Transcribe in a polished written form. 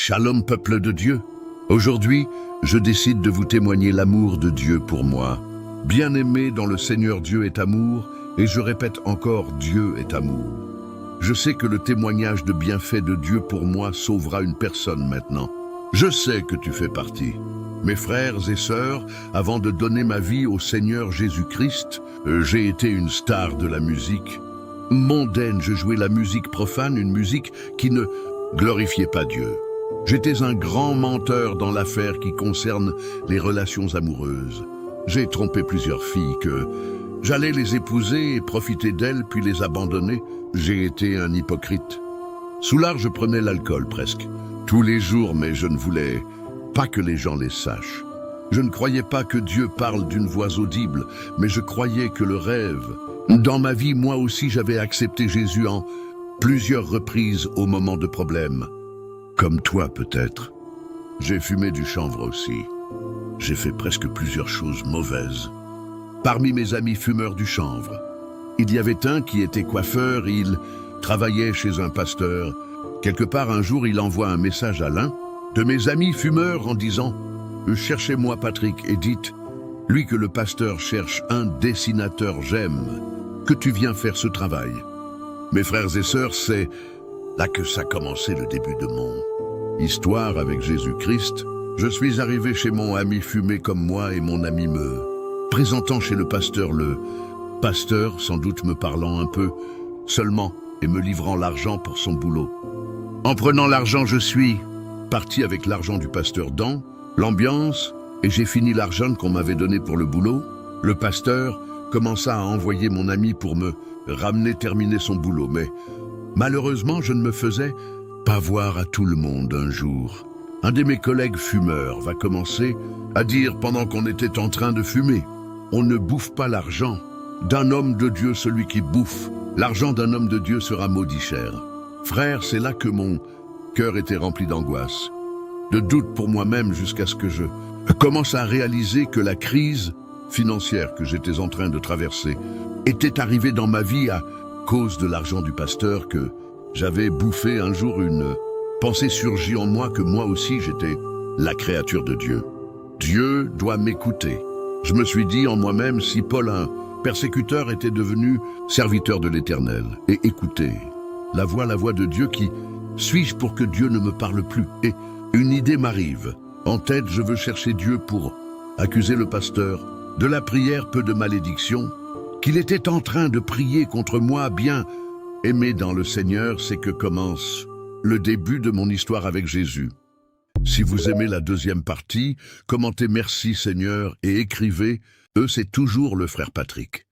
Shalom peuple de Dieu. Aujourd'hui, je décide de vous témoigner l'amour de Dieu pour moi. Bien-aimé dans le Seigneur, Dieu est amour, et je répète encore, Dieu est amour. Je sais que le témoignage de bienfait de Dieu pour moi sauvera une personne maintenant. Je sais que tu fais partie. Mes frères et sœurs, avant de donner ma vie au Seigneur Jésus-Christ, j'ai été une star de la musique. Mondaine, je jouais la musique profane, une musique qui ne glorifiait pas Dieu. J'étais un grand menteur dans l'affaire qui concerne les relations amoureuses. J'ai trompé plusieurs filles que j'allais les épouser et profiter d'elles puis les abandonner. J'ai été un hypocrite. Sous l'art, je prenais l'alcool presque tous les jours, mais je ne voulais pas que les gens les sachent. Je ne croyais pas que Dieu parle d'une voix audible, mais je croyais que le rêve. Dans ma vie, moi aussi, j'avais accepté Jésus en plusieurs reprises au moment de problèmes. Comme toi peut-être. J'ai fumé du chanvre aussi. J'ai fait presque plusieurs choses mauvaises. Parmi mes amis fumeurs du chanvre, il y avait un qui était coiffeur, il travaillait chez un pasteur. Quelque part un jour, il envoie un message à l'un de mes amis fumeurs en disant « Cherchez-moi Patrick et dites, lui que le pasteur cherche un dessinateur, j'aime, que tu viens faire ce travail. » Mes frères et sœurs, c'est là que ça commençait le début de mon histoire avec Jésus-Christ. Je suis arrivé chez mon ami fumé comme moi et mon ami me présentant chez le pasteur, sans doute me parlant un peu seulement et me livrant l'argent pour son boulot. En prenant l'argent, je suis parti avec l'argent du pasteur dans l'ambiance et j'ai fini l'argent qu'on m'avait donné pour le boulot. Le pasteur commença à envoyer mon ami pour me ramener terminer son boulot, mais malheureusement, je ne me faisais pas voir à tout le monde un jour. Un de mes collègues fumeurs va commencer à dire pendant qu'on était en train de fumer, « On ne bouffe pas l'argent d'un homme de Dieu, celui qui bouffe. L'argent d'un homme de Dieu sera maudit cher. » Frère, c'est là que mon cœur était rempli d'angoisse, de doute pour moi-même jusqu'à ce que je commence à réaliser que la crise financière que j'étais en train de traverser était arrivée dans ma vie à cause de l'argent du pasteur que j'avais bouffé un jour. Une pensée surgit en moi que moi aussi j'étais la créature de Dieu. Dieu doit m'écouter. Je me suis dit en moi-même, si Paul, un persécuteur, était devenu serviteur de l'Éternel et écoutait la voix de Dieu, qui suis-je pour que Dieu ne me parle plus? Et une idée m'arrive. En tête, je veux chercher Dieu pour accuser le pasteur de la prière, peu de malédiction, qu'il était en train de prier contre moi. Bien aimé dans le Seigneur, c'est que commence le début de mon histoire avec Jésus. Si vous aimez la deuxième partie, commentez merci Seigneur et écrivez, c'est toujours le frère Patrick.